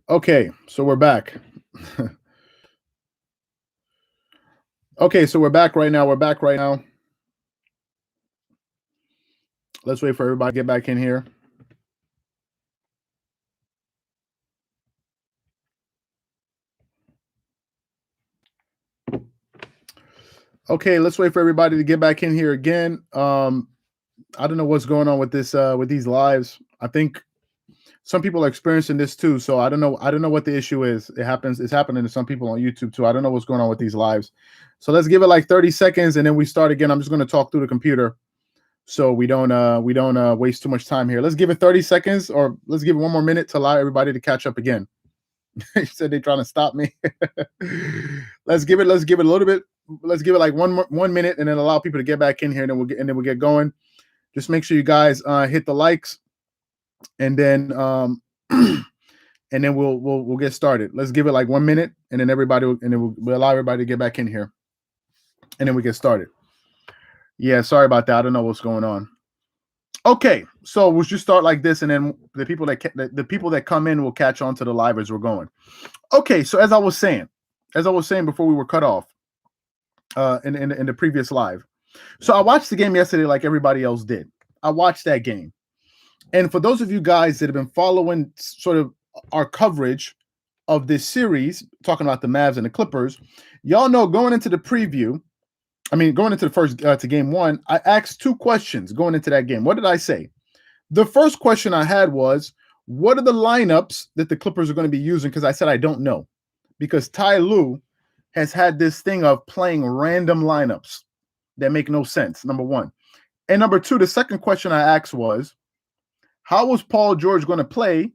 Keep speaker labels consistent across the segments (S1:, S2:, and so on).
S1: Okay, so we're back. Okay, so we're back right now. We're back right now. Let's wait for everybody to get back in here. Okay, let's wait for everybody to get back in here again. I don't know what's going on with this with these lives. I think some people are experiencing this too. So I don't know. I don't know what the issue is. It's happening to some people on YouTube too. I don't know what's going on with these lives. So let's give it like 30 seconds and then we start again. I'm just going to talk through the computer so we don't waste too much time here. Let's give it 30 seconds or let's give it one more minute to allow everybody to catch up again. He said they're trying to stop me. Let's give it a little bit. Let's give it like 1 minute and then allow people to get back in here and then we'll get going. Just make sure you guys hit the likes and then and then we'll get started. Let's give it like 1 minute and then we'll allow everybody to get back in here and then we get started. Yeah, sorry about that. I don't know what's going on. Okay, so we'll just start like this, and then the people that come in will catch on to the live as we're going. Okay, so as I was saying before we were cut off, in the previous live. So I watched the game yesterday, like everybody else did. I watched that game, and for those of you guys that have been following sort of our coverage of this series, talking about the Mavs and the Clippers, y'all know going into the preview. Going into the first to game one, I asked two questions going into that game. What did I say? The first question I had was, what are the lineups that the Clippers are going to be using? Because I said I don't know. Because Ty Lue has had this thing of playing random lineups that make no sense, number one. And number two, the second question I asked was, how was Paul George going to play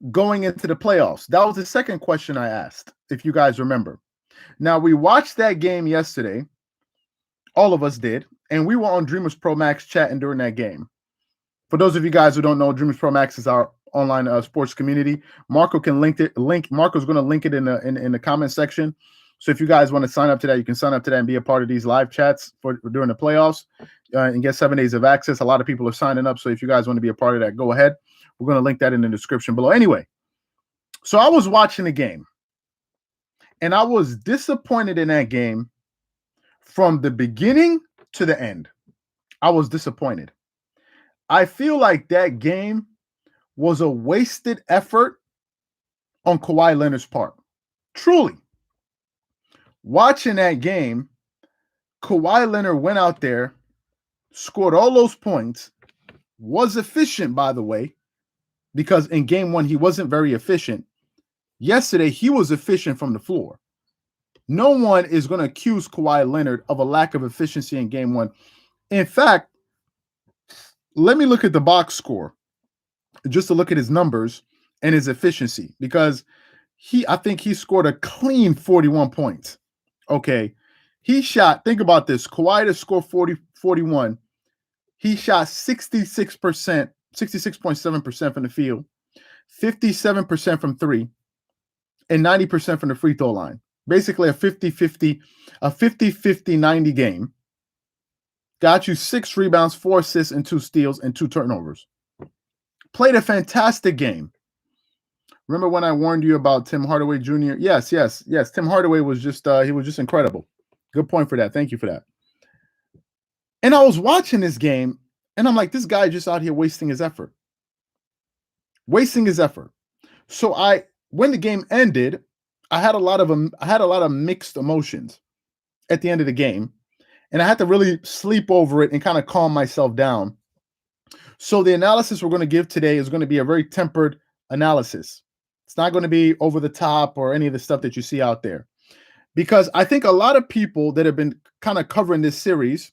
S1: going into the playoffs? That was the second question I asked, if you guys remember. Now, we watched that game yesterday. All of us did. And we were on Dreamerspro Max chatting during that game. For those of you guys who don't know, Dreamerspro Max is our online sports community. Marco's going to link it in the comment section. So if you guys want to sign up to that, you can sign up to that and be a part of these live chats for during the playoffs and get 7 days of access. A lot of people are signing up. So if you guys want to be a part of that, go ahead. We're going to link that in the description below. Anyway, so I was watching the game. And I was disappointed in that game from the beginning to the end. I was disappointed. I feel like that game was a wasted effort on Kawhi Leonard's part. Truly. Watching that game, Kawhi Leonard went out there, scored all those points, was efficient, by the way, because in game one, he wasn't very efficient. Yesterday, he was efficient from the floor. No one is going to accuse Kawhi Leonard of a lack of efficiency in game one. In fact, let me look at the box score just to look at his numbers and his efficiency, because I think he scored a clean 41 points. Okay. He shot, think about this, Kawhi to score 41. He shot 66%, 66.7% from the field, 57% from three, and 90% from the free throw line. Basically a 50-50-90 game. Got you 6 rebounds, 4 assists, and 2 steals, and 2 turnovers. Played a fantastic game. Remember when I warned you about Tim Hardaway Jr.? Yes. Tim Hardaway was just he was just incredible. Good point for that. Thank you for that. And I was watching this game, and I'm like, this guy just out here wasting his effort. So when the game ended, I had a lot of mixed emotions at the end of the game, and I had to really sleep over it and kind of calm myself down. So the analysis we're going to give today is going to be a very tempered analysis. It's not going to be over the top or any of the stuff that you see out there, because I think a lot of people that have been kind of covering this series,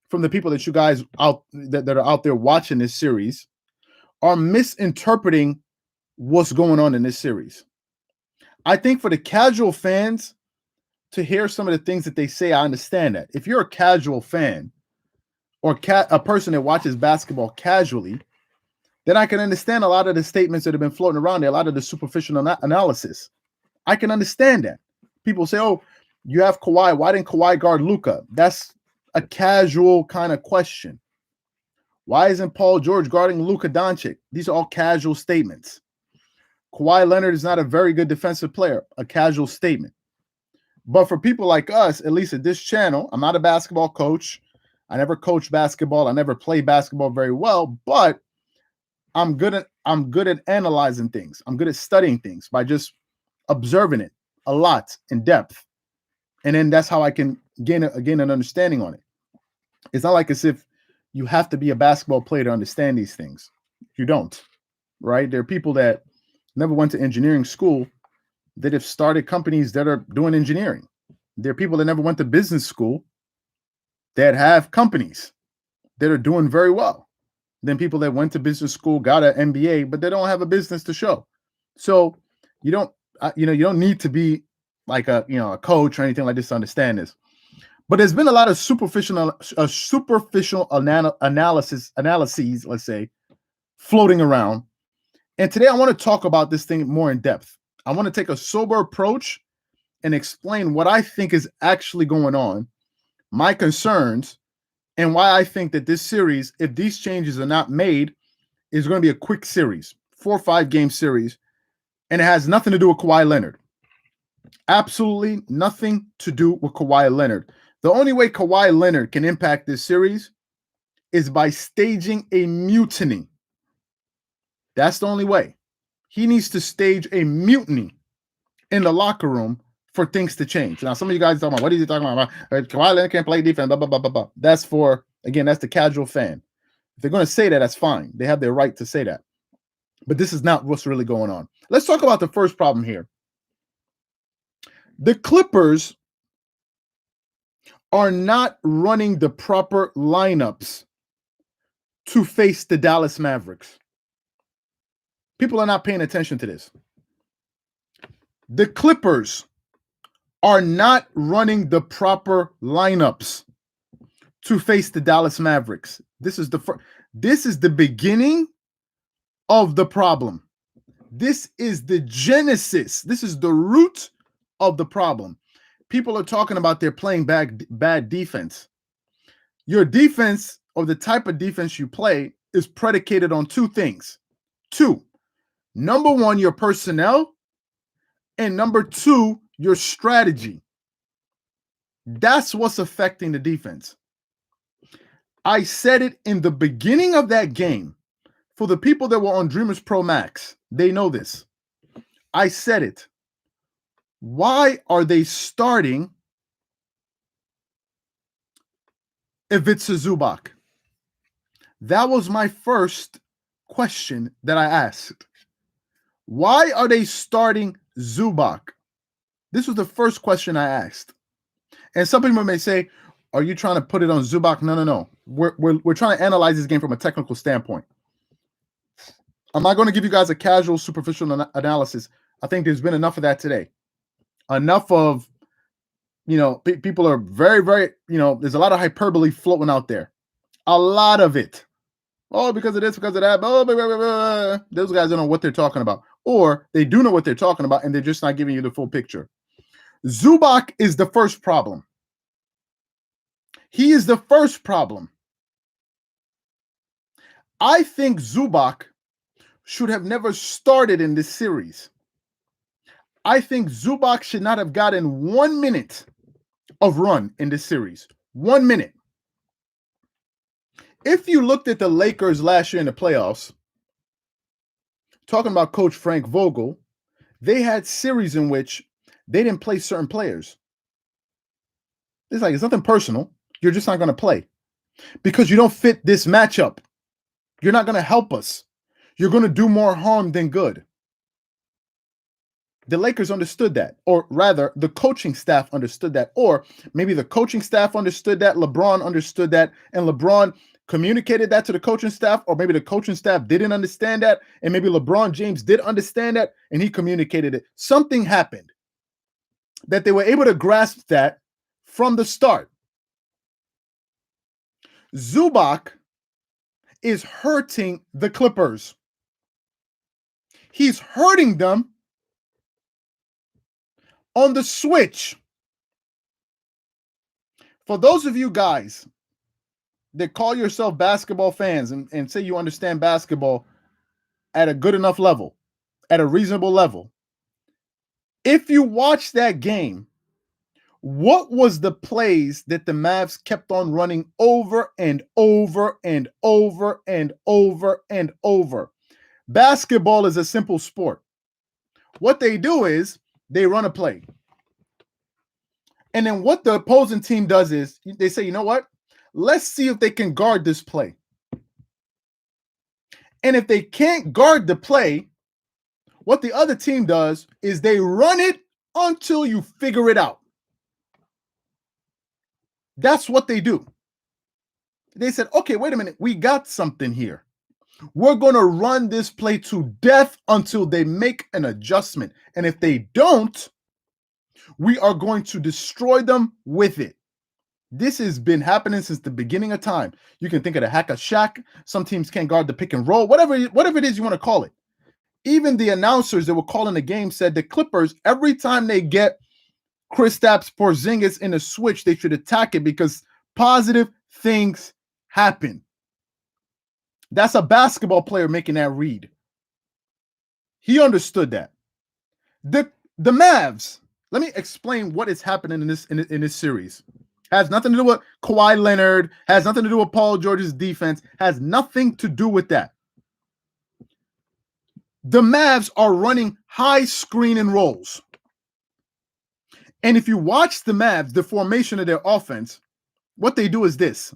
S1: from the people that you guys that are out there watching this series, are misinterpreting what's going on in this series. I think for the casual fans to hear some of the things that they say, I understand that. If you're a casual fan or a person that watches basketball casually, then I can understand a lot of the statements that have been floating around there, a lot of the superficial analysis. I can understand that. People say, oh, you have Kawhi. Why didn't Kawhi guard Luka? That's a casual kind of question. Why isn't Paul George guarding Luka Doncic? These are all casual statements. Kawhi Leonard is not a very good defensive player, a casual statement. But for people like us, at least at this channel, I'm not a basketball coach. I never coached basketball. I never played basketball very well, but I'm good at analyzing things. I'm good at studying things by just observing it a lot in depth. And then that's how I can gain an understanding on it. It's not like as if you have to be a basketball player to understand these things. You don't, right? There are people that never went to engineering school that have started companies that are doing engineering. There are people that never went to business school that have companies that are doing very well. Then people that went to business school, got an MBA, but they don't have a business to show. So you don't need to be like a coach or anything like this to understand this. But there's been a lot of superficial analyses, let's say, floating around. And today I want to talk about this thing more in depth. I want to take a sober approach and explain what I think is actually going on, my concerns, and why I think that this series, if these changes are not made, is going to be a quick series, 4 or 5 game series, and it has nothing to do with Kawhi Leonard. Absolutely nothing to do with Kawhi Leonard. The only way Kawhi Leonard can impact this series is by staging a mutiny. That's the only way. He needs to stage a mutiny in the locker room for things to change. Now, some of you guys are talking about, what is he talking about? Kawhi Leonard can't play defense, blah, blah, blah, blah, blah. That's that's the casual fan. If they're going to say that, that's fine. They have their right to say that. But this is not what's really going on. Let's talk about the first problem here. The Clippers are not running the proper lineups to face the Dallas Mavericks. People are not paying attention to this. The Clippers are not running the proper lineups to face the Dallas Mavericks. This is the beginning of the problem. This is the genesis. This is the root of the problem. People are talking about they're playing bad defense. Your defense, or the type of defense you play, is predicated on 2 things. 2. Number 1, your personnel, and number 2, your strategy. That's what's affecting the defense. I said it in the beginning of that game. For the people that were on Dreamerspro Max, they know this. I said it. Why are they starting Ivica Zubac? That was my first question that I asked. Why are they starting Zubac? This was the first question I asked. And some people may say, are you trying to put it on Zubac? No. We're trying to analyze this game from a technical standpoint. I'm not going to give you guys a casual, superficial analysis. I think there's been enough of that today. Enough of, people are very, very, there's a lot of hyperbole floating out there. A lot of it. Oh, because of this, because of that. Blah, blah, blah, blah. Those guys don't know what they're talking about. Or they do know what they're talking about, and they're just not giving you the full picture. Zubac is the first problem. He is the first problem. I think Zubac should have never started in this series. I think Zubac should not have gotten 1 minute of run in this series. 1 minute. If you looked at the Lakers last year in the playoffs, talking about Coach Frank Vogel, they had series in which they didn't play certain players. It's nothing personal. You're just not going to play because you don't fit this matchup. You're not going to help us. You're going to do more harm than good. The Lakers understood that, or rather, the coaching staff understood that, or maybe the coaching staff understood that, LeBron understood that, and LeBron communicated that to the coaching staff, or maybe the coaching staff didn't understand that, and maybe LeBron James did understand that, and he communicated it. Something happened that they were able to grasp that from the start. Zubac is hurting the Clippers. He's hurting them on the switch. For those of you guys that call yourself basketball fans and say you understand basketball at a good enough level, at a reasonable level. If you watch that game, what was the plays that the Mavs kept on running over and over and over and over and over? Basketball is a simple sport. What they do is they run a play. And then what the opposing team does is they say, you know what? Let's see if they can guard this play. And if they can't guard the play, what the other team does is they run it until you figure it out. That's what they do. They said, okay, wait a minute. We got something here. We're going to run this play to death until they make an adjustment. And if they don't, we are going to destroy them with it. This has been happening since the beginning of time. You can think of the hack a Shaq. Some teams can't guard the pick and roll, whatever it is you want to call it. Even the announcers that were calling the game said the Clippers, every time they get Kristaps Porzingis in a switch, they should attack it because positive things happen. That's a basketball player making that read. He understood that. The Mavs, let me explain what is happening in this series. Has nothing to do with Kawhi Leonard, has nothing to do with Paul George's defense, has nothing to do with that. The Mavs are running high screen and rolls. And if you watch the Mavs, the formation of their offense, what they do is this.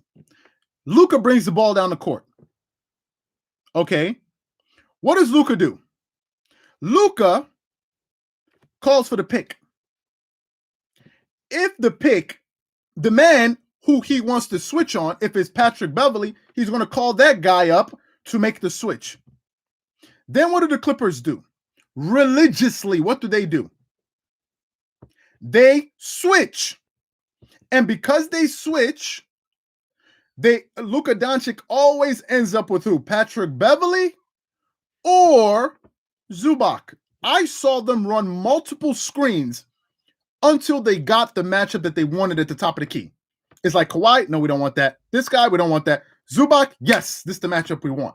S1: Luka brings the ball down the court. Okay. What does Luka do? Luka calls for the pick. If the man who he wants to switch on, if it's Patrick Beverley, he's going to call that guy up to make the switch. Then what do the Clippers do? Religiously, what do? They switch. And because they switch, Luka Doncic always ends up with who? Patrick Beverley or Zubac. I saw them run multiple screens until they got the matchup that they wanted at the top of the key. It's like Kawhi, no, we don't want that. This guy, we don't want that. Zubac, yes, this is the matchup we want.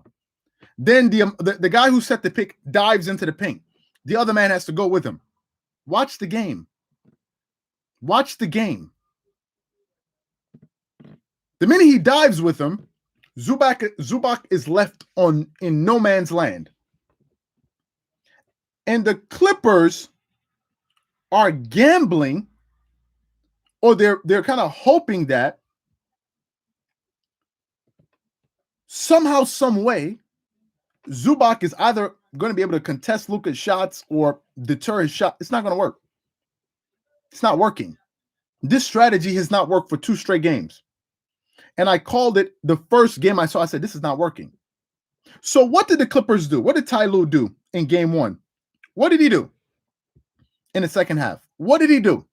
S1: Then the guy who set the pick dives into the paint. The other man has to go with him. Watch the game. Watch the game. The minute he dives with him, Zubac is left in no man's land. And the Clippers are gambling, or they're kind of hoping that somehow, some way, Zubac is either going to be able to contest Luka's shots or deter his shot. It's not going to work. It's not working. This strategy has not worked for 2 straight games. And I called it the first game I saw. I said, this is not working. So what did the Clippers do? What did Ty Lue do in game 1? What did he do in the second half? What did he do?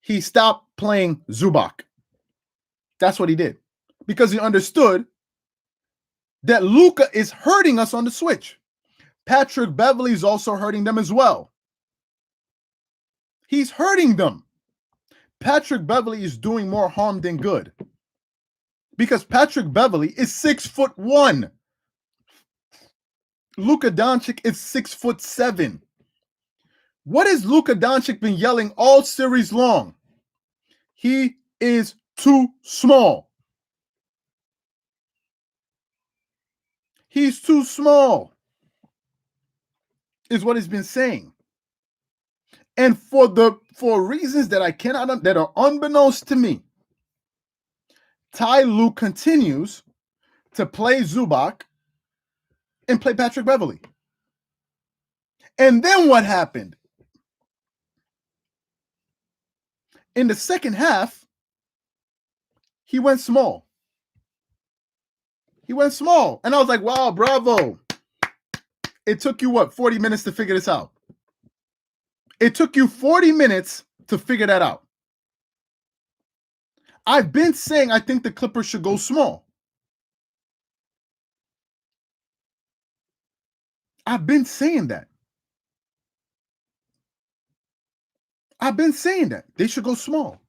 S1: He stopped playing Zubac. That's what he did. Because he understood that Luka is hurting us on the switch. Patrick Beverley is also hurting them as well. He's hurting them. Patrick Beverley is doing more harm than good. Because Patrick Beverley is 6'1". Luka Doncic is 6'7". What has Luka Doncic been yelling all series long? He is too small. He's too small, is what he's been saying. And for reasons that that are unbeknownst to me, Ty Lue continues to play Zubac and play Patrick Beverley. And then what happened? In the second half, he went small. He went small. And I was like, wow, bravo. It took you, 40 minutes to figure this out? It took you 40 minutes to figure that out. I've been saying I think the Clippers should go small. I've been saying that. I've been saying that. They should go small.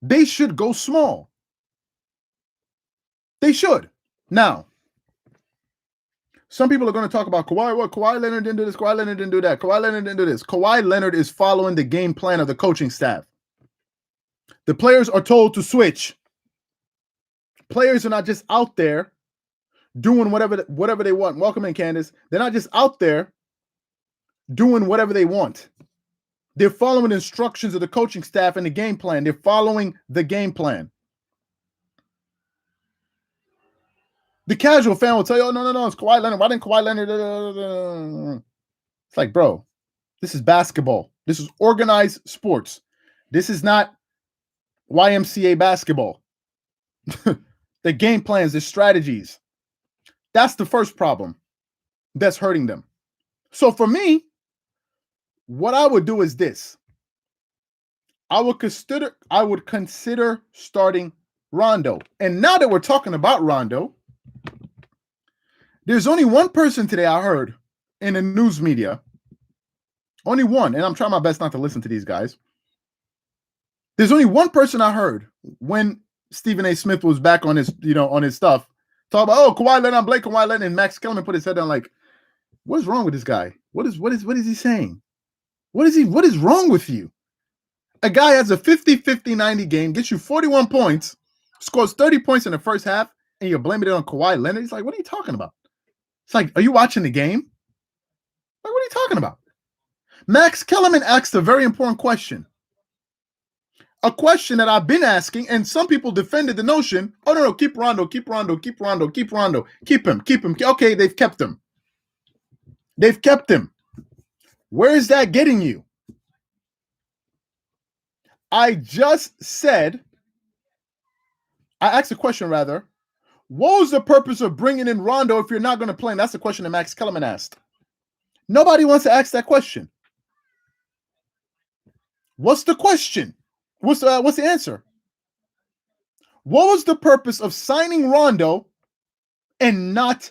S1: They should go small. They should. Now, Some people are going to talk about Kawhi. What? Kawhi Leonard didn't do this. Kawhi Leonard didn't do that. Kawhi Leonard didn't do this. Kawhi Leonard is following the game plan of the coaching staff. The players are told to switch. Players are not just out there doing whatever they want. Welcome in, Candace. They're not just out there doing whatever they want. They're following the instructions of the coaching staff and the game plan. They're following the game plan. The casual fan will tell you, oh, no, it's Kawhi Leonard. Why didn't Kawhi Leonard? It's like, bro, this is basketball. This is organized sports. This is not YMCA basketball. The game plans, the strategies. That's the first problem that's hurting them. So for me, what I would do is this. I would consider starting Rondo. And now that we're talking about Rondo, there's only one person today I heard in the news media. Only one. And I'm trying my best not to listen to these guys. There's only one person I heard when Stephen A. Smith was back on his, on his stuff. Talk about, oh, Kawhi Leonard, Blake Kawhi Leonard, and Max Kellerman put his head down like, what is wrong with this guy? What is he saying? What is wrong with you? A guy has a 50-50-90 game, gets you 41 points, scores 30 points in the first half, and you're blaming it on Kawhi Leonard. He's like, what are you talking about? It's like, are you watching the game? Like, what are you talking about? Max Kellerman asked a very important question. A question that I've been asking, and some people defended the notion, oh, no, keep Rondo. Keep him. Okay, they've kept him. Where is that getting you? I asked a question rather. What was the purpose of bringing in Rondo if you're not going to play him? That's the question that Max Kellerman asked. Nobody wants to ask that question. What's the question? What's the answer? What was the purpose of signing Rondo and not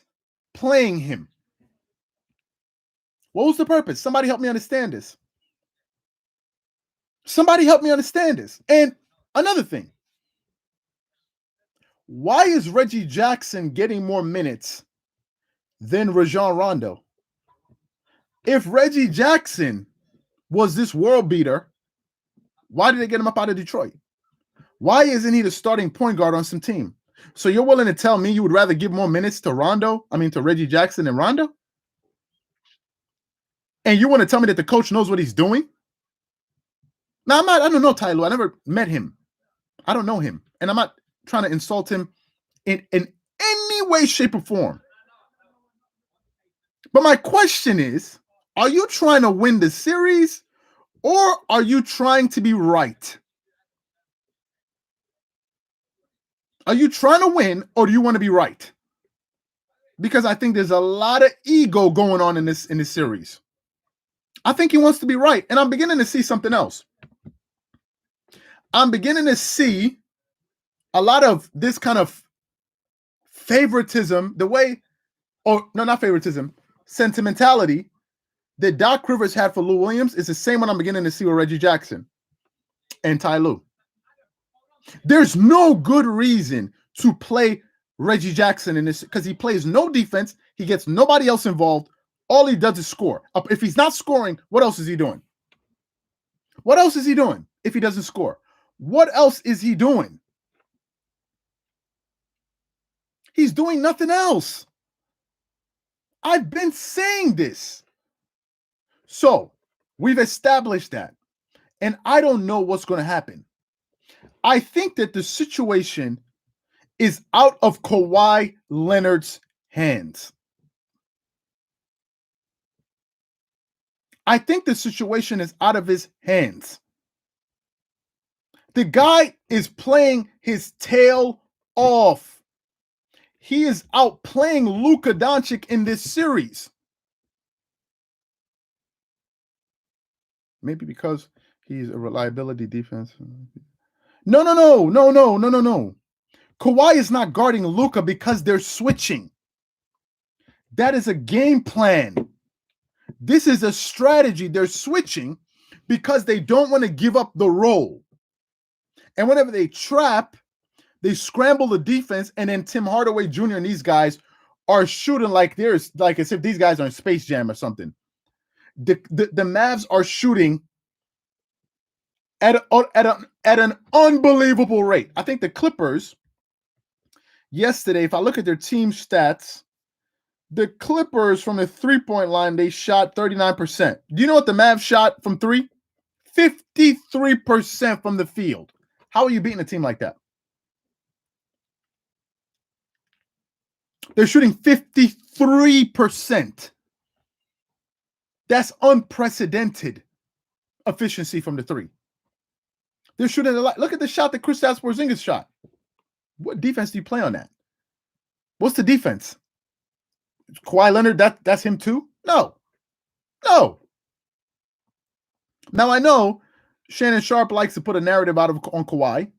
S1: playing him? What was the purpose? Somebody help me understand this. And another thing. Why is Reggie Jackson getting more minutes than Rajon Rondo? If Reggie Jackson was this world beater, why did they get him up out of Detroit? Why isn't he the starting point guard on some team? So you're willing to tell me you would rather give more minutes to Reggie Jackson than Rondo? And you want to tell me that the coach knows what he's doing? Now, I don't know Ty Lue. I never met him. I don't know him. And I'm not trying to insult him in any way, shape, or form. But my question is, are you trying to win the series or are you trying to be right? Are you trying to win or do you want to be right? Because I think there's a lot of ego going on in this series. I think he wants to be right. And I'm beginning to see something else. I'm beginning to see a lot of this kind of favoritism, not favoritism, sentimentality that Doc Rivers had for Lou Williams is the same one I'm beginning to see with Reggie Jackson and Ty Lue. There's no good reason to play Reggie Jackson in this because he plays no defense. He gets nobody else involved. All he does is score. If he's not scoring, what else is he doing? What else is he doing if he doesn't score? What else is he doing? He's doing nothing else. I've been saying this. So we've established that. And I don't know what's going to happen. I think that the situation is out of Kawhi Leonard's hands. I think the situation is out of his hands. The guy is playing his tail off. He is outplaying Luka Doncic in this series. Maybe because he's a reliability defense. No. Kawhi is not guarding Luka because they're switching. That is a game plan. This is a strategy. They're switching because they don't want to give up the roll. And whenever they trap, they scramble the defense, and then Tim Hardaway Jr. and these guys are shooting like there's like as if these guys are in Space Jam or something. The Mavs are shooting at an unbelievable rate. I think the Clippers yesterday, if I look at their team stats, the Clippers from the three-point line, they shot 39%. Do you know what the Mavs shot from three? 53% from the field. How are you beating a team like that? They're shooting 53%. That's unprecedented efficiency from the three. They're shooting a lot. Look at the shot that Kristaps Porzingis shot. What defense do you play on that? What's the defense? Kawhi Leonard, that's him too? No. Now I know Shannon Sharp likes to put a narrative on Kawhi.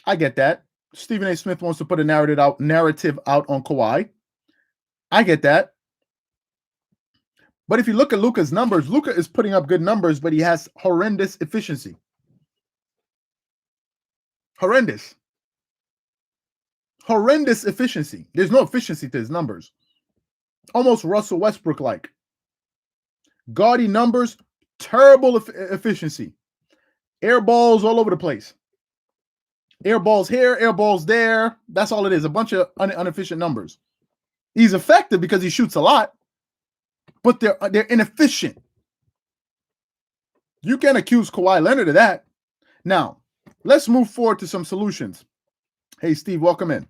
S1: I get that. Stephen A. Smith wants to put a narrative out on Kawhi. I get that. But if you look at Luka's numbers, Luka is putting up good numbers, but he has horrendous efficiency. Horrendous efficiency. There's no efficiency to his numbers. Almost Russell Westbrook-like. Gaudy numbers, terrible efficiency. Air balls all over the place. Air balls here, air balls there. That's all it is. A bunch of inefficient numbers. He's effective because he shoots a lot, but they're inefficient. You can't accuse Kawhi Leonard of that. Now, let's move forward to some solutions. Hey, Steve, welcome in.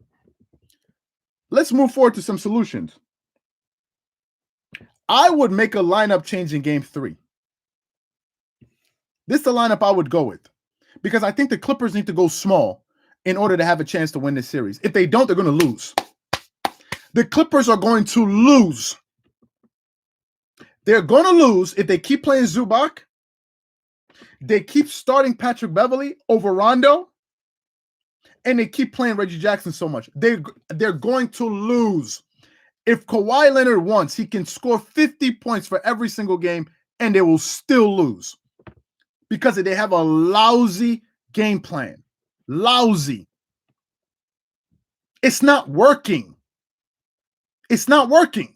S1: Let's move forward to some solutions. I would make a lineup change in game 3. This is the lineup I would go with because I think the Clippers need to go small in order to have a chance to win this series. If they don't, they're going to lose. The Clippers are going to lose. They're going to lose if they keep playing Zubac. They keep starting Patrick Beverley over Rondo. And they keep playing Reggie Jackson so much. They're going to lose. If Kawhi Leonard wants, he can score 50 points for every single game, and they will still lose. Because they have a lousy game plan. Lousy. It's not working. It's not working.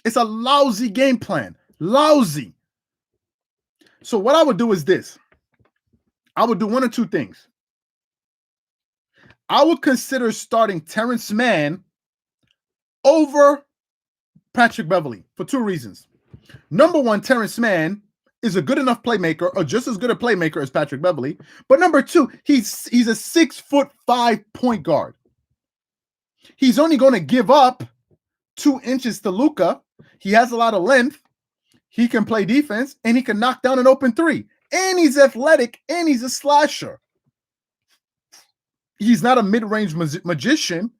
S1: It's a lousy game plan. Lousy. So what I would do is this. I would do one or two things. I would consider starting Terrence Mann over Patrick Beverley for two reasons. Number one, Terrence Mann is a good enough playmaker, or just as good a playmaker as Patrick Beverley. But number two, he's a 6'5" point guard. He's only going to give up 2 inches to Luka. He has a lot of length. He can play defense, and he can knock down an open three. And he's athletic, and he's a slasher. He's not a mid-range magician,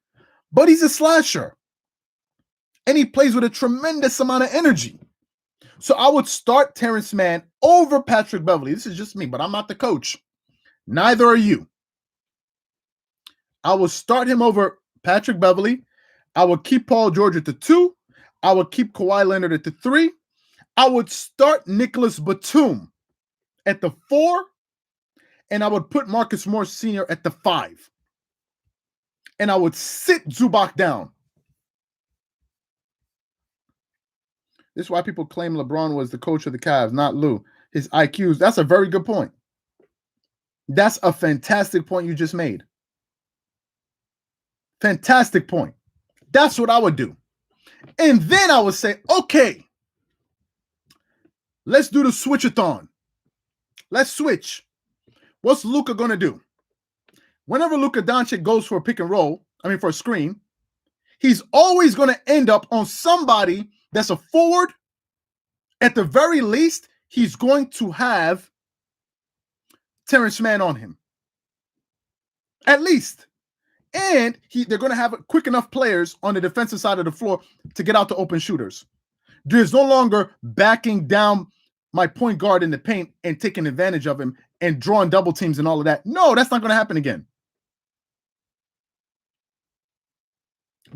S1: but he's a slasher. And he plays with a tremendous amount of energy. So I would start Terrence Mann over Patrick Beverley. This is just me, but I'm not the coach. Neither are you. I will start him over Patrick Beverley. I would keep Paul George at the 2. I would keep Kawhi Leonard at the 3. I would start Nicholas Batum at the 4. And I would put Marcus Morris Sr. at the 5. And I would sit Zubac down. This is why people claim LeBron was the coach of the Cavs, not Lou. His IQs. That's a very good point. That's a fantastic point you just made. Fantastic point. That's what I would do. And then I would say, okay, let's do the switch-a-thon. Let's switch. What's Luka going to do? Whenever Luka Doncic goes for a pick and roll, for a screen, he's always going to end up on somebody that's a forward. At the very least, he's going to have Terrence Mann on him. At least. And they're going to have quick enough players on the defensive side of the floor to get out to open shooters. There's no longer backing down my point guard in the paint and taking advantage of him and drawing double teams and all of that. No, that's not going to happen again.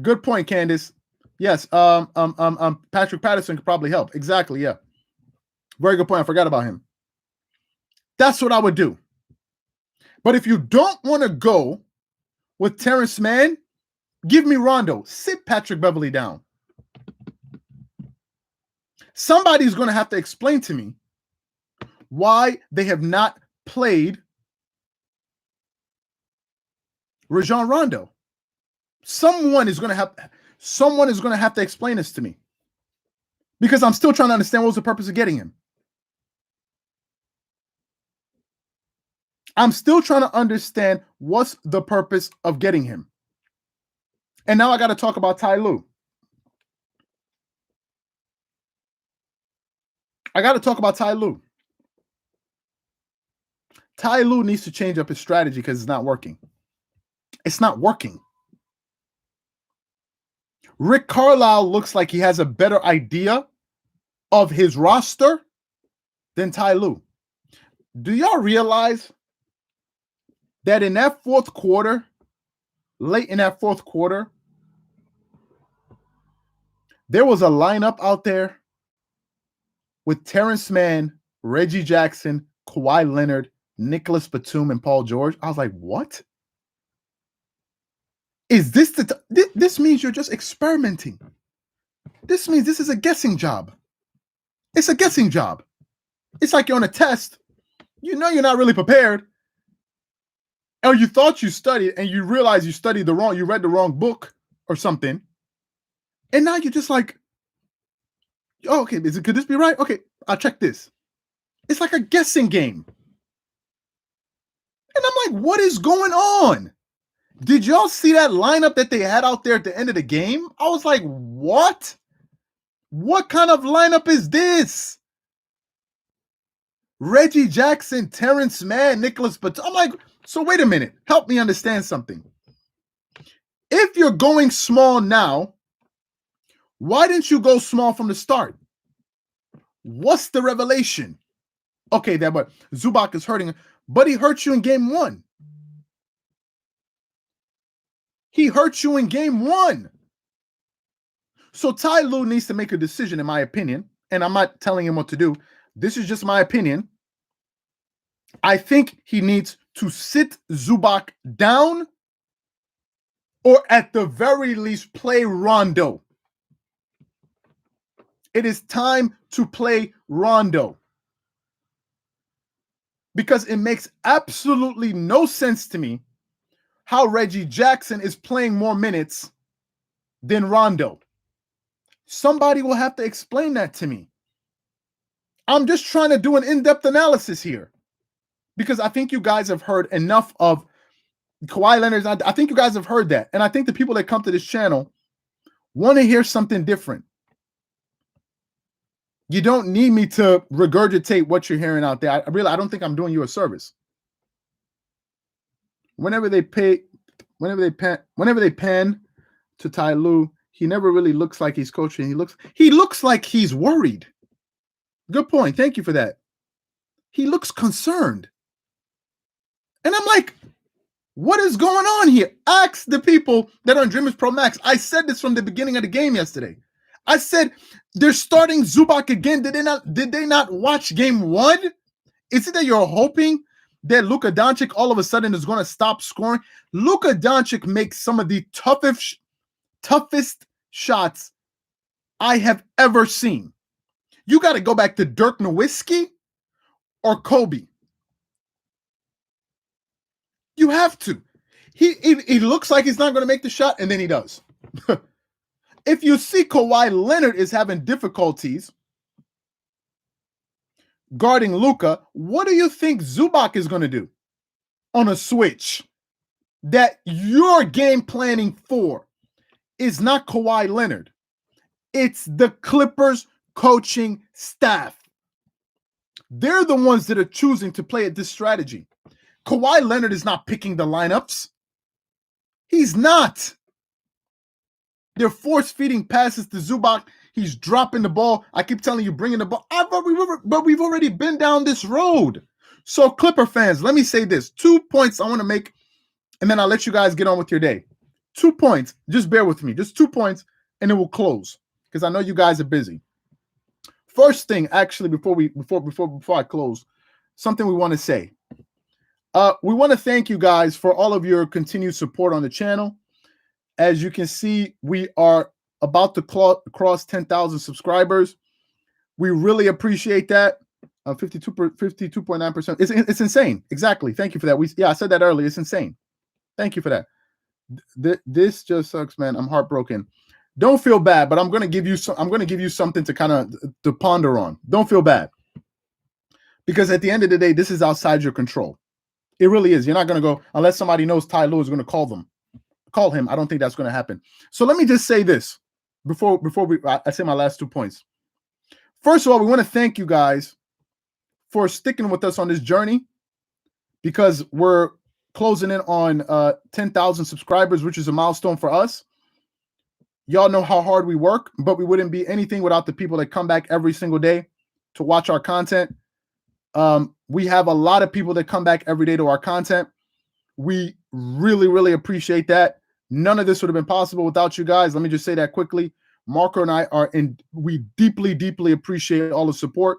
S1: Good point, Candace. Yes, Patrick Patterson could probably help. Exactly, yeah. Very good point. I forgot about him. That's what I would do. But if you don't want to go with Terrence Mann, Give me Rondo. Sit Patrick Beverley down. Somebody's going to have to explain to me why they have not played Rajon Rondo. Someone is going to have to explain this to me, because I'm still trying to understand what was the purpose of getting him. I'm still trying to understand what's the purpose of getting him. And now I got to talk about Ty Lue. Ty Lue needs to change up his strategy because it's not working. It's not working. Rick Carlisle looks like he has a better idea of his roster than Ty Lue. Do y'all realize that in that fourth quarter, late in that fourth quarter, there was a lineup out there with Terrence Mann, Reggie Jackson, Kawhi Leonard, Nicholas Batum, and Paul George? I was like, what? Is this this means you're just experimenting. This means this is a guessing job. It's a guessing job. It's like you're on a test. You know you're not really prepared. Or you thought you studied and you realize you read the wrong book or something. And now you're just like, oh, okay, could this be right? Okay, I'll check this. It's like a guessing game. And I'm like, what is going on? Did y'all see that lineup that they had out there at the end of the game? I was like, what? What kind of lineup is this? Reggie Jackson, Terrence Mann, Nicholas Batum. I'm like, so wait a minute. Help me understand something. If you're going small now, why didn't you go small from the start? What's the revelation? Okay, but Zubac is hurting, but he hurt you in game one. He hurt you in game one. So Ty Lue needs to make a decision, in my opinion, and I'm not telling him what to do. This is just my opinion. I think he needs to sit Zubac down, or at the very least play Rondo. It is time to play Rondo, because it makes absolutely no sense to me how Reggie Jackson is playing more minutes than Rondo. Somebody will have to explain that to me. I'm just trying to do an in-depth analysis here, because I think you guys have heard enough of Kawhi Leonard. I think you guys have heard that. And I think the people that come to this channel want to hear something different. You don't need me to regurgitate what you're hearing out there. I don't think I'm doing you a service. Whenever they pan to Ty Lue, he never really looks like he's coaching. He looks like he's worried. Good point. Thank you for that. He looks concerned. And I'm like, what is going on here? Ask the people that are on Dreamerspro Max. I said this from the beginning of the game yesterday. I said, they're starting Zubac again. Did they not watch game one? Is it that you're hoping that Luka Doncic all of a sudden is going to stop scoring? Luka Doncic makes some of the toughest shots I have ever seen. You got to go back to Dirk Nowitzki or Kobe. You have to. He looks like he's not going to make the shot, and then he does. If you see Kawhi Leonard is having difficulties guarding Luka, what do you think Zubac is going to do on a switch that you're game planning for? Is not Kawhi Leonard. It's the Clippers coaching staff. They're the ones that are choosing to play at this strategy. Kawhi Leonard is not picking the lineups. He's not. They're force-feeding passes to Zubac. He's dropping the ball. I keep telling you, bringing the ball. But we've already been down this road. So, Clipper fans, let me say this. 2 points I want to make, and then I'll let you guys get on with your day. 2 points. Just bear with me. Just 2 points, and then we'll close, because I know you guys are busy. First thing, actually, before I close, something we want to say. We want to thank you guys for all of your continued support on the channel. As you can see, we are about to cross 10,000 subscribers. We really appreciate that. 52.9%. It's insane. Exactly. Thank you for that. I said that earlier. It's insane. Thank you for that. This just sucks, man. I'm heartbroken. Don't feel bad, but I'm gonna give you something to kind of to ponder on. Don't feel bad, because at the end of the day, this is outside your control. It really is. You're not gonna go unless somebody knows Ty Lue is gonna call him. I don't think that's gonna happen. So let me just say this before I say my last 2 points. First of all, we want to thank you guys for sticking with us on this journey, because we're closing in on 10,000 subscribers, which is a milestone for us. Y'all know how hard we work, but we wouldn't be anything without the people that come back every single day to watch our content. We have a lot of people that come back every day to our content. We really, really appreciate that. None of this would have been possible without you guys. Let me just say that quickly. Marco and I we deeply, deeply appreciate all the support.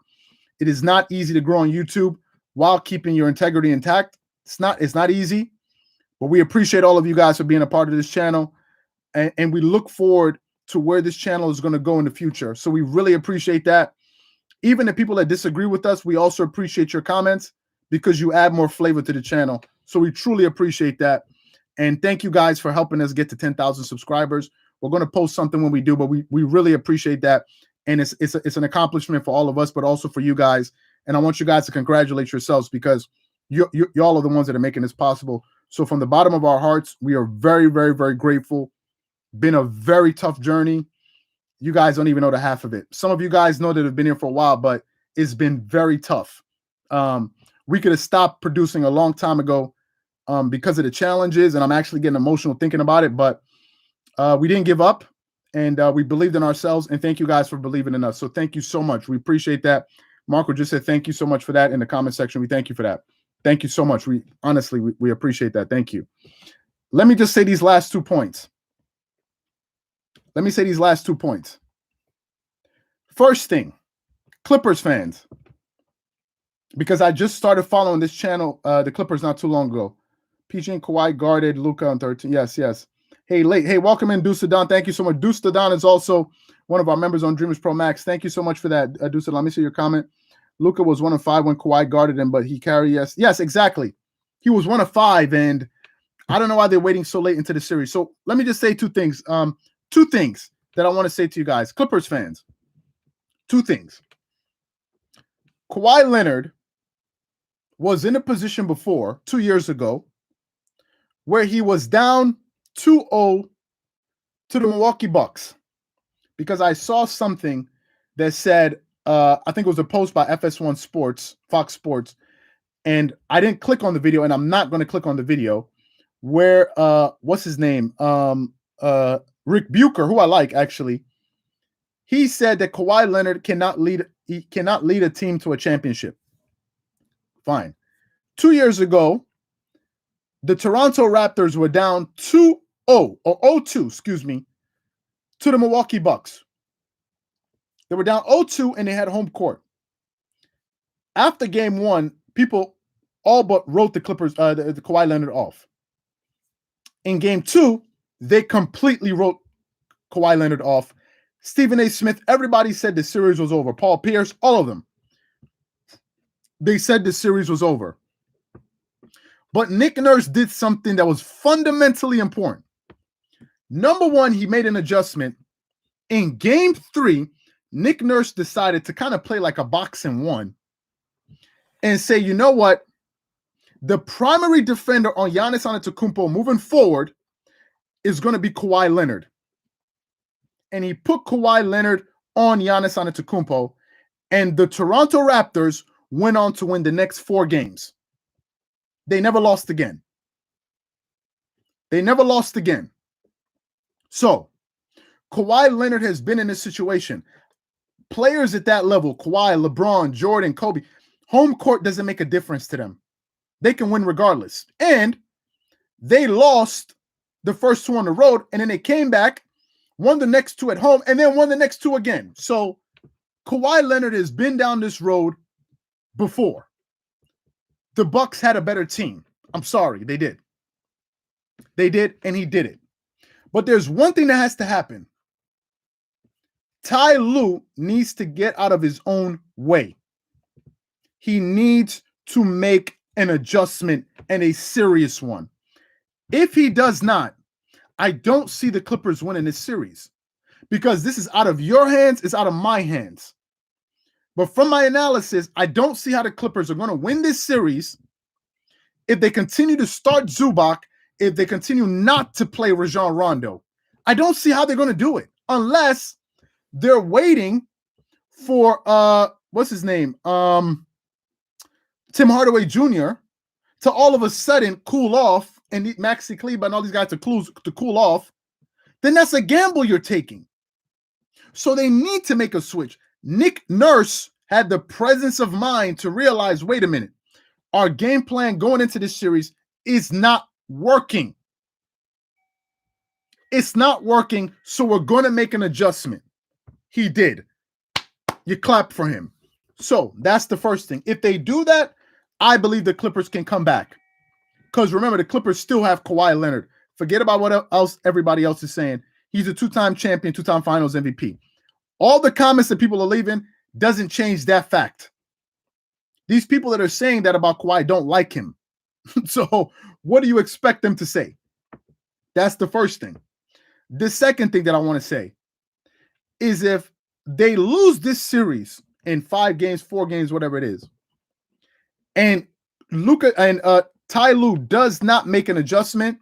S1: It is not easy to grow on YouTube while keeping your integrity intact. It's not easy, but we appreciate all of you guys for being a part of this channel. And we look forward to where this channel is going to go in the future. So we really appreciate that. Even the people that disagree with us, we also appreciate your comments, because you add more flavor to the channel. So we truly appreciate that. And thank you guys for helping us get to 10,000 subscribers. We're going to post something when we do, but we really appreciate that. And it's an accomplishment for all of us, but also for you guys. And I want you guys to congratulate yourselves, because y'all are the ones that are making this possible. So from the bottom of our hearts, we are very, very, very grateful. Been a very tough journey. You guys don't even know the half of it. Some of you guys know that have been here for a while, but it's been very tough. We could have stopped producing a long time ago because of the challenges, and I'm actually getting emotional thinking about it, but we didn't give up, and we believed in ourselves, and thank you guys for believing in us. So thank you so much. We appreciate that. Marco just said thank you so much for that in the comment section. We thank you for that. Thank you so much. We honestly appreciate that. Thank you. Let me just say these last 2 points. First thing, Clippers fans, because I just started following this channel, the Clippers, not too long ago. PG and Kawhi guarded Luka on 13. Yes. Hey, welcome in, Deuce Don. Thank you so much. Deuce Don is also one of our members on Dreamerspro Max. Thank you so much for that, Deuce. Let me see your comment. Luka was 1 of 5 when Kawhi guarded him, but he carried. Yes, exactly. He was 1 of 5, and I don't know why they're waiting so late into the series. So let me just say 2 things. 2 things that I want to say to you guys, Clippers fans. 2 things. Kawhi Leonard was in a position before, 2 years ago, where he was down 2-0 to the Milwaukee Bucks, because I saw something that said, I think it was a post by FS1 Sports, Fox Sports, and I didn't click on the video, and I'm not going to click on the video, where, what's his name? Rick Bucher, who I like, actually. He said that Kawhi Leonard cannot lead a team to a championship. Fine. 2 years ago, the Toronto Raptors were down 2-0 or 0-2, excuse me, to the Milwaukee Bucks. They were down 0-2 and they had home court. After game 1, people all but wrote the Clippers, the Kawhi Leonard off. In game 2, they completely wrote Kawhi Leonard off. Stephen A. Smith, everybody said the series was over. Paul Pierce, all of them. They said the series was over. But Nick Nurse did something that was fundamentally important. Number one, he made an adjustment. In game 3, Nick Nurse decided to kind of play like a boxing 1 and say, you know what? The primary defender on Giannis Antetokounmpo moving forward is going to be Kawhi Leonard. And he put Kawhi Leonard on Giannis Antetokounmpo, and the Toronto Raptors went on to win the next 4 games. They never lost again. So, Kawhi Leonard has been in this situation. Players at that level, Kawhi, LeBron, Jordan, Kobe, home court doesn't make a difference to them. They can win regardless. And they lost the first 2 on the road, and then they came back, won the next 2 at home, and then won the next 2 again. So Kawhi Leonard has been down this road before. The Bucks had a better team. I'm sorry, they did. They did, and he did it. But there's one thing that has to happen. Ty Lue needs to get out of his own way. He needs to make an adjustment, and a serious one. If he does not, I don't see the Clippers winning this series, because this is out of your hands, it's out of my hands. But from my analysis, I don't see how the Clippers are going to win this series if they continue to start Zubac, if they continue not to play Rajon Rondo. I don't see how they're going to do it unless they're waiting for what's his name? Tim Hardaway Jr. to all of a sudden cool off and need Maxi Kleber and all these guys to cool off. Then that's a gamble you're taking. So they need to make a switch. Nick Nurse had the presence of mind to realize, wait a minute, our game plan going into this series is not working. It's not working, so we're going to make an adjustment. He did. You clap for him. So that's the first thing. If they do that, I believe the Clippers can come back. Because remember, the Clippers still have Kawhi Leonard. Forget about what else everybody else is saying. He's a two-time champion, two-time finals MVP. All the comments that people are leaving doesn't change that fact. These people that are saying that about Kawhi don't like him. So what do you expect them to say? That's the first thing. The second thing that I want to say is if they lose this series in 5 games, 4 games, whatever it is, and Ty Lue does not make an adjustment,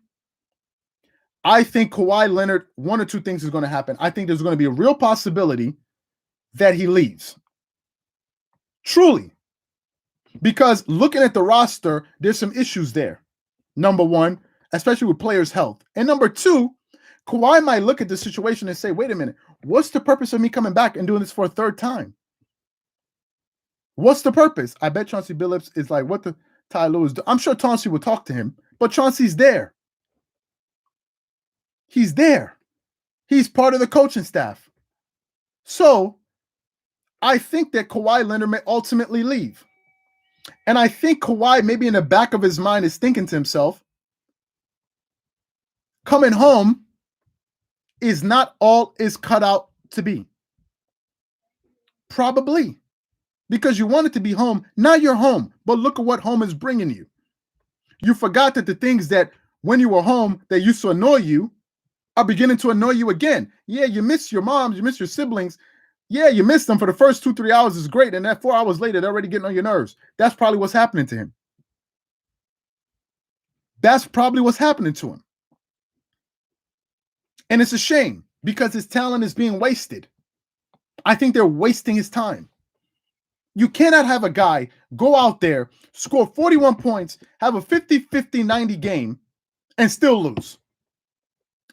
S1: I think Kawhi Leonard, one or two things is going to happen. I think there's going to be a real possibility that he leaves. Truly. Because looking at the roster, there's some issues there. Number one, especially with players' health. And number two, Kawhi might look at the situation and say, wait a minute, what's the purpose of me coming back and doing this for a third time? What's the purpose? I bet Chauncey Billups is like, what the Ty Lue is doing. I'm sure Chauncey will talk to him, but Chauncey's there. He's there. He's part of the coaching staff. So I think that Kawhi Leonard may ultimately leave. And I think Kawhi, maybe in the back of his mind, is thinking to himself, coming home is not all is cut out to be. Probably. Because you wanted to be home. Now you're home. But look at what home is bringing you. You forgot that the things that when you were home that used to annoy you are beginning to annoy you again. Yeah, you miss your moms, you miss your siblings. Yeah, you miss them for the first 2-3 hours is great. And that 4 hours later, they're already getting on your nerves. That's probably what's happening to him. That's probably what's happening to him. And it's a shame because his talent is being wasted. I think they're wasting his time. You cannot have a guy go out there, score 41 points, have a 50-50-90 game, and still lose.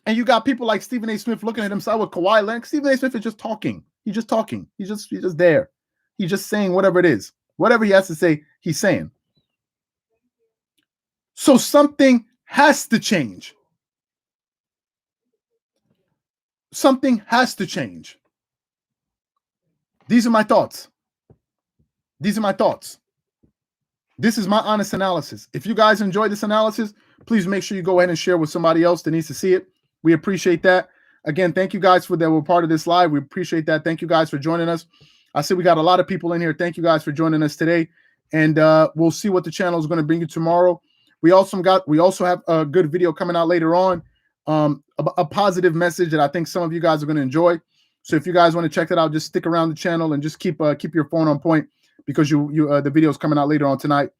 S1: And you got people like Stephen A. Smith looking at himself with Kawhi Leonard. Stephen A. Smith is just talking. He's just talking. He's just there. He's just saying whatever it is. Whatever he has to say, he's saying. So something has to change. Something has to change. These are my thoughts. These are my thoughts. This is my honest analysis. If you guys enjoyed this analysis, please make sure you go ahead and share with somebody else that needs to see it. We appreciate that. Again, thank you guys that were part of this live. We appreciate that. Thank you guys for joining us. I see we got a lot of people in here. Thank you guys for joining us today. And we'll see what the channel is going to bring you tomorrow. We also have a good video coming out later on. A positive message that I think some of you guys are going to enjoy. So if you guys want to check that out, just stick around the channel and just keep your phone on point because the video is coming out later on tonight.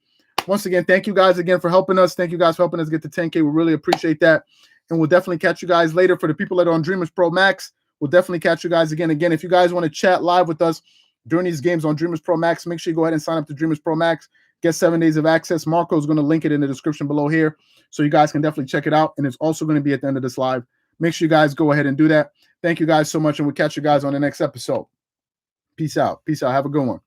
S1: Once again, thank you guys again for helping us. Thank you guys for helping us get to 10K. We really appreciate that. And we'll definitely catch you guys later. For the people that are on Dreamerspro Max, we'll definitely catch you guys again. Again, if you guys want to chat live with us during these games on Dreamerspro Max, make sure you go ahead and sign up to Dreamerspro Max. Get 7 days of access. Marco is going to link it in the description below here, so you guys can definitely check it out. And it's also going to be at the end of this live. Make sure you guys go ahead and do that. Thank you guys so much, and we'll catch you guys on the next episode. Peace out. Peace out. Have a good one.